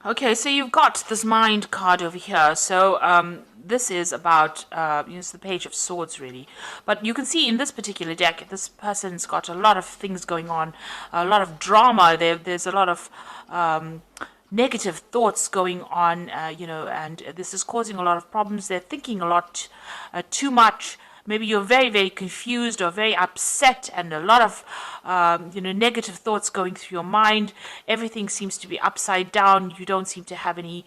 Okay, so you've got this mind card over here. So this is about it's the Page of Swords, really. But you can see in this particular deck, this person's got a lot of things going on, a lot of drama. There's a lot of negative thoughts going on, and this is causing a lot of problems. They're thinking a lot, too much. Maybe you're very, very confused or very upset, and a lot of, negative thoughts going through your mind. Everything seems to be upside down. You don't seem to have any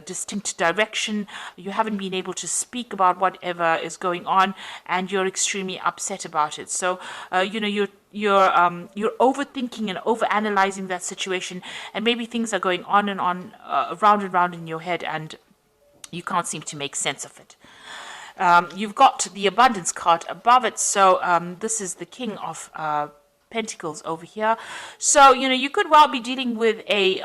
distinct direction. You haven't been able to speak about whatever is going on, and you're extremely upset about it. So, you're overthinking and overanalyzing that situation, and maybe things are going on and on, round and round in your head, and you can't seem to make sense of it. You've got the abundance card above it. So this is the King of Pentacles over here. So, you could well be dealing with a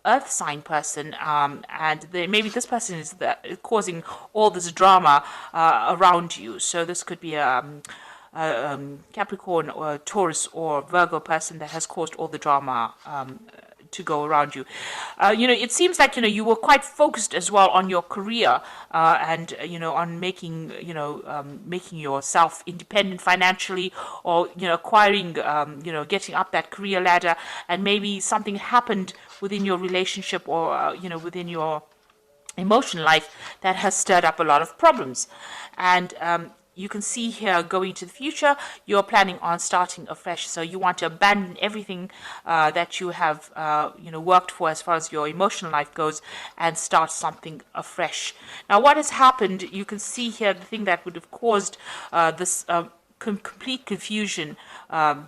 earth sign person, and maybe this person is causing all this drama around you. So this could be Capricorn or Taurus or Virgo person that has caused all the drama to go around you. It seems like, you were quite focused as well on your career, and, on making, making yourself independent financially, or, acquiring, getting up that career ladder, and maybe something happened within your relationship, or, within your emotional life that has stirred up a lot of problems. And you can see here, going to the future, you're planning on starting afresh. So you want to abandon everything that you have, worked for as far as your emotional life goes, and start something afresh. Now, what has happened, you can see here, the thing that would have caused this complete confusion,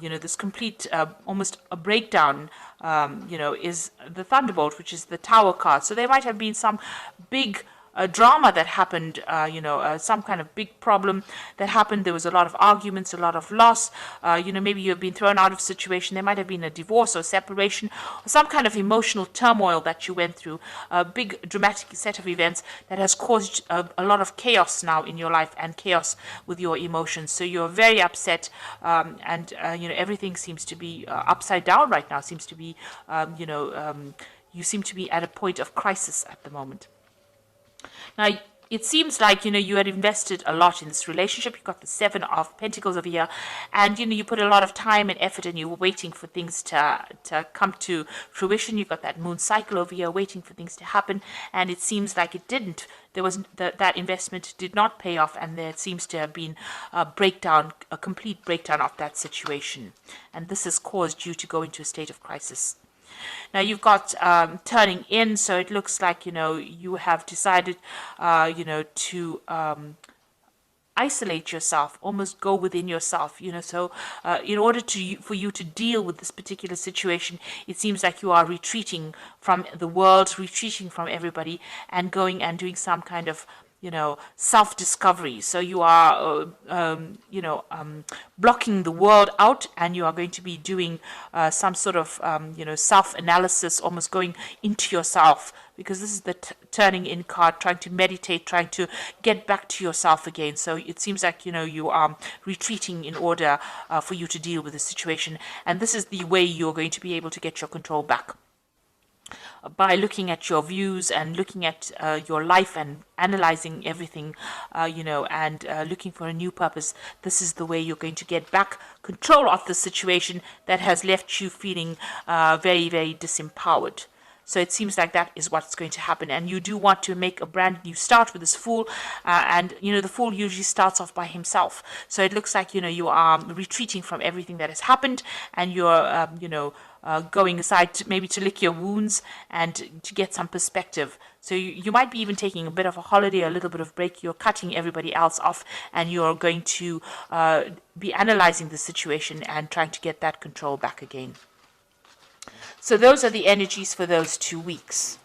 this complete, almost a breakdown, is the Thunderbolt, which is the Tower card. So there might have been some big drama that happened, some kind of big problem that happened. There was a lot of arguments, a lot of loss. Maybe you've been thrown out of a situation. There might have been a divorce or separation, or some kind of emotional turmoil that you went through. A big dramatic set of events that has caused a lot of chaos now in your life, and chaos with your emotions. So you're very upset, and everything seems to be upside down right now. Seems to be, you seem to be at a point of crisis at the moment. Now, it seems like, you had invested a lot in this relationship. You got the Seven of Pentacles over here, and, you put a lot of time and effort, and you were waiting for things to come to fruition. You got that moon cycle over here, waiting for things to happen, and it seems like it didn't. There was that investment did not pay off, and there seems to have been a breakdown, a complete breakdown of that situation. And this has caused you to go into a state of crisis. Now, you've got turning in, so it looks like, you have decided, to isolate yourself, almost go within yourself, so in order for you to deal with this particular situation, it seems like you are retreating from the world, retreating from everybody, and going and doing some kind of self-discovery. So you are, blocking the world out, and you are going to be doing some sort of, self-analysis, almost going into yourself, because this is the turning in card, trying to meditate, trying to get back to yourself again. So it seems like, you are retreating in order for you to deal with the situation. And this is the way you're going to be able to get your control back, by looking at your views and looking at your life and analyzing everything, and looking for a new purpose. This is the way you're going to get back control of the situation that has left you feeling very, very disempowered. So it seems like that is what's going to happen. And you do want to make a brand new start with this Fool. And, the Fool usually starts off by himself. So it looks like, you are retreating from everything that has happened. And you're, going aside maybe to lick your wounds and to get some perspective. So you might be even taking a bit of a holiday, a little bit of break. You're cutting everybody else off. And you're going to be analyzing the situation and trying to get that control back again. So those are the energies for those 2 weeks.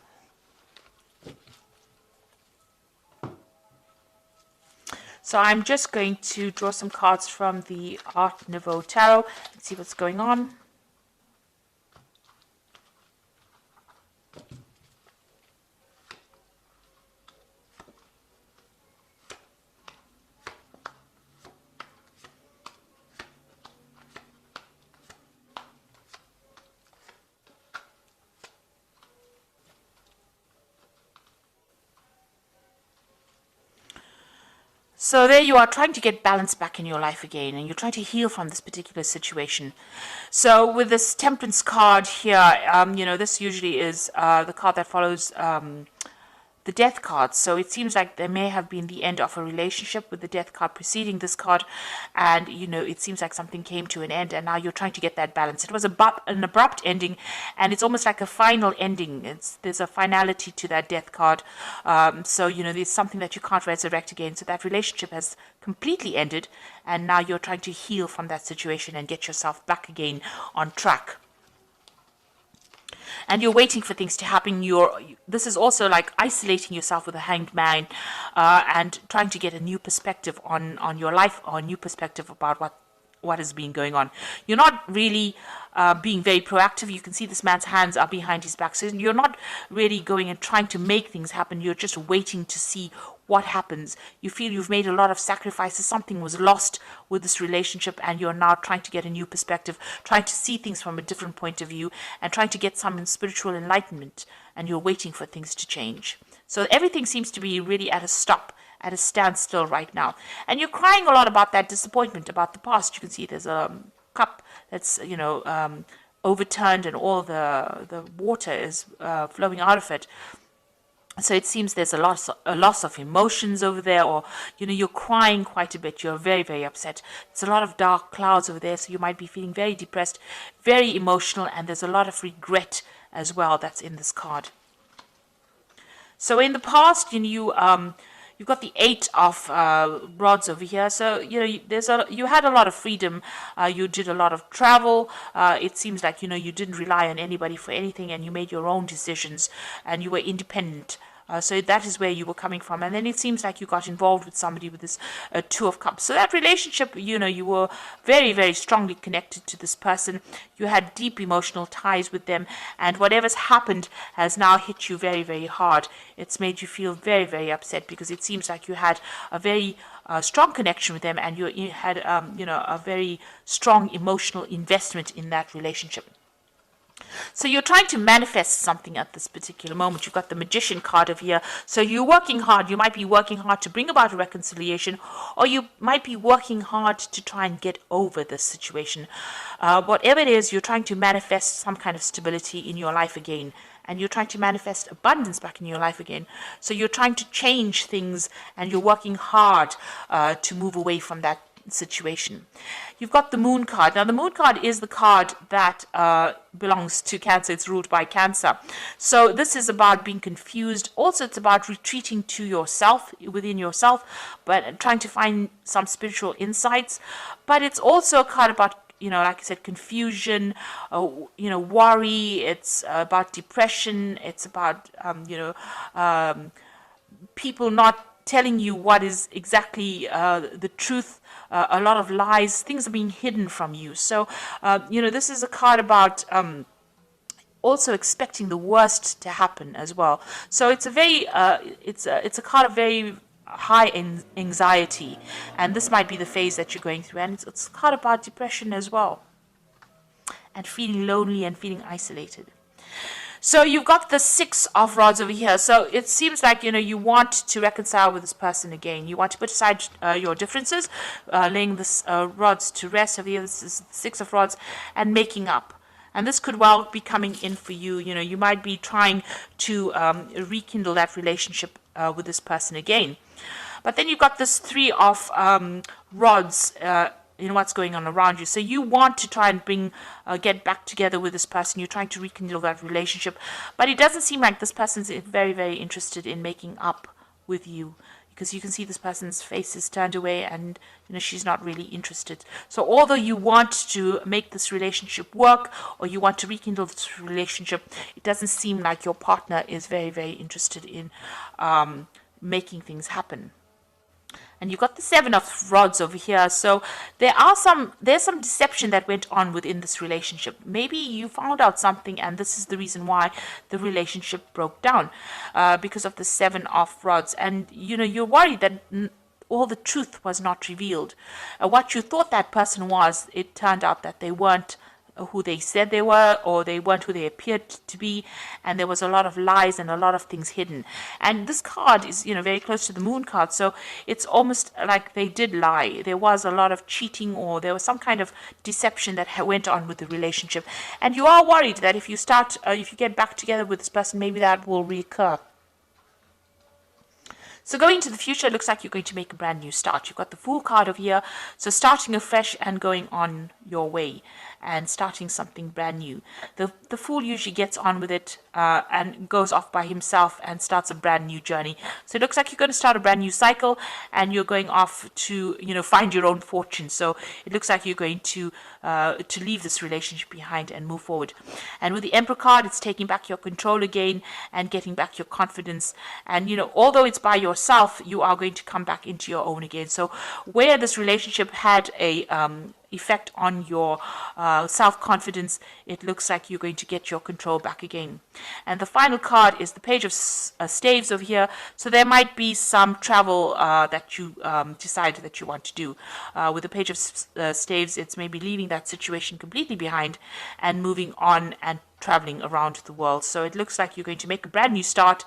So I'm just going to draw some cards from the Art Nouveau Tarot and see what's going on. So there you are trying to get balance back in your life again, and you're trying to heal from this particular situation. So with this Temperance card here, this usually is the card that follows the death card. So it seems like there may have been the end of a relationship with the death card preceding this card, and it seems like something came to an end, and now you're trying to get that balance. It was an abrupt ending, and it's almost like a final ending. There's a finality to that death card. So there's something that you can't resurrect again. So that relationship has completely ended, and now you're trying to heal from that situation and get yourself back again on track. And you're waiting for things to happen. This is also like isolating yourself with a hanged man, and trying to get a new perspective on your life, or a new perspective about what has been going on. You're not really being very proactive. You can see this man's hands are behind his back. So you're not really going and trying to make things happen. You're just waiting to see what happens. You feel you've made a lot of sacrifices. Something was lost with this relationship, and you're now trying to get a new perspective, trying to see things from a different point of view, and trying to get some spiritual enlightenment, and you're waiting for things to change. So everything seems to be really at a stop, at a standstill right now. And you're crying a lot about that disappointment, about the past. You can see there's a cup that's, overturned, and all the water is flowing out of it. So it seems there's a loss of emotions over there, or you're crying quite a bit. You're very, very upset. There's a lot of dark clouds over there, so you might be feeling very depressed, very emotional, and there's a lot of regret as well that's in this card. So in the past, you've got the 8 of rods over here. So you had a lot of freedom. You did a lot of travel. It seems like you didn't rely on anybody for anything, and you made your own decisions, and you were independent. So that is where you were coming from. And then it seems like you got involved with somebody with this 2 of Cups. So that relationship, you were very, very strongly connected to this person. You had deep emotional ties with them. And whatever's happened has now hit you very, very hard. It's made you feel very, very upset, because it seems like you had a very strong connection with them, and you had, a very strong emotional investment in that relationship. So you're trying to manifest something at this particular moment. You've got the Magician card over here. So you're working hard. You might be working hard to bring about a reconciliation, or you might be working hard to try and get over this situation. Whatever it is, you're trying to manifest some kind of stability in your life again. And you're trying to manifest abundance back in your life again. So you're trying to change things, and you're working hard to move away from that situation. You've got the Moon card. Now the Moon card is the card that belongs to Cancer. It's ruled by Cancer. So this is about being confused. Also, it's about retreating to yourself, within yourself, but trying to find some spiritual insights. But it's also a card about, like I said, confusion, worry. It's about depression. It's about, people not telling you what is exactly the truth. A lot of lies. Things are being hidden from you. So, this is a card about also expecting the worst to happen as well. So it's a very, it's a card of very high anxiety, and this might be the phase that you're going through. And it's a card about depression as well, and feeling lonely and feeling isolated. So you've got the 6 of rods over here. So it seems like, you want to reconcile with this person again. You want to put aside your differences, laying this rods to rest over here. This is 6 of rods, and making up. And this could well be coming in for you. You might be trying to rekindle that relationship with this person again. But then you've got this 3 of rods, what's going on around you. So you want to try and get back together with this person. You're trying to rekindle that relationship, but it doesn't seem like this person's very, very interested in making up with you, because you can see this person's face is turned away, and she's not really interested. So although you want to make this relationship work, or you want to rekindle this relationship, it doesn't seem like your partner is very, very interested in making things happen. And you've got the 7 of rods over here. So there's some deception that went on within this relationship. Maybe you found out something, and this is the reason why the relationship broke down, because of the 7 of rods. And you're worried that all the truth was not revealed. What you thought that person was, it turned out that they weren't who they said they were, or they weren't who they appeared to be, and there was a lot of lies and a lot of things hidden. And this card is, very close to the moon card, so it's almost like they did lie. There was a lot of cheating, or there was some kind of deception that went on with the relationship, and you are worried that if you get back together with this person, maybe that will reoccur. So going into the future, it looks like you're going to make a brand new start. You've got the Fool card over here. So starting afresh and going on your way and starting something brand new. The Fool usually gets on with it and goes off by himself and starts a brand new journey. So it looks like you're going to start a brand new cycle, and you're going off to, find your own fortune. So it looks like you're going to leave this relationship behind and move forward. And with the Emperor card, it's taking back your control again and getting back your confidence. And, although it's by yourself, you are going to come back into your own again. So where this relationship had a effect on your self-confidence, it looks like you're going to get your control back again. And the final card is the Page of Staves over here. So there might be some travel that you decide that you want to do. With the Page of Staves, it's maybe leaving that situation completely behind and moving on and traveling around the world. So it looks like you're going to make a brand new start,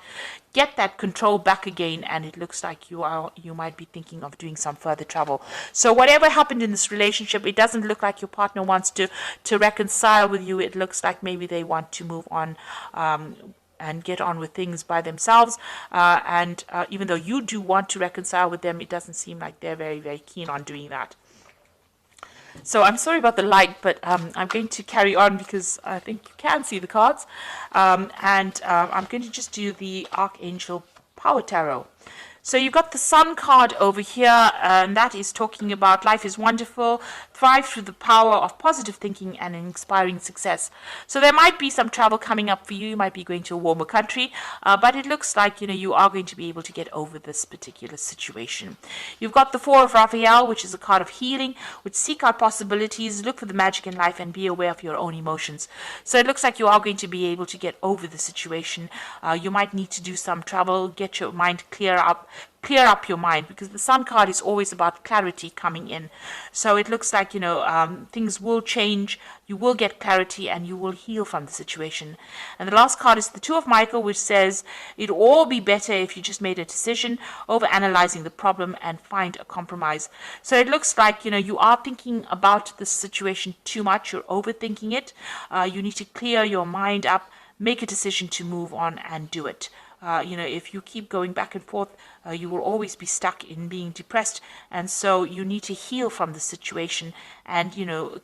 get that control back again, and it looks like you might be thinking of doing some further travel. So whatever happened in this relationship, it doesn't look like your partner wants to reconcile with you. It looks like maybe they want to move on and get on with things by themselves. And even though you do want to reconcile with them, it doesn't seem like they're very, very keen on doing that. So I'm sorry about the light, but I'm going to carry on because I think you can see the cards. I'm going to just do the Archangel Power Tarot. So you've got the Sun card over here, and that is talking about life is wonderful, thrive through the power of positive thinking and inspiring success. So there might be some travel coming up for you. You might be going to a warmer country, but it looks like, you are going to be able to get over this particular situation. You've got the Four of Raphael, which is a card of healing, which seek out possibilities, look for the magic in life, and be aware of your own emotions. So it looks like you are going to be able to get over the situation. You might need to do some travel, get your mind clear up your mind, because the Sun card is always about clarity coming in. So it looks like, things will change, you will get clarity, and you will heal from the situation. And the last card is the Two of Michael, which says it'll all be better if you just made a decision over analyzing the problem and find a compromise. So it looks like, you are thinking about the situation too much, you're overthinking it. You need to clear your mind up, make a decision to move on and do it. If you keep going back and forth, you will always be stuck in being depressed. And so you need to heal from the situation. And,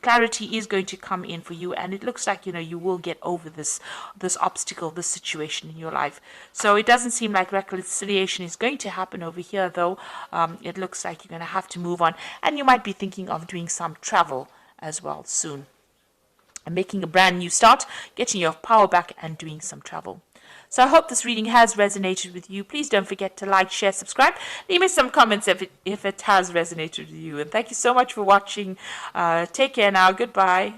clarity is going to come in for you. And it looks like, you will get over this obstacle, this situation in your life. So it doesn't seem like reconciliation is going to happen over here, though. It looks like you're going to have to move on. And you might be thinking of doing some travel as well soon. And making a brand new start, getting your power back and doing some travel. So I hope this reading has resonated with you. Please don't forget to like, share, subscribe. Leave me some comments if it has resonated with you. And thank you so much for watching. Take care now. Goodbye.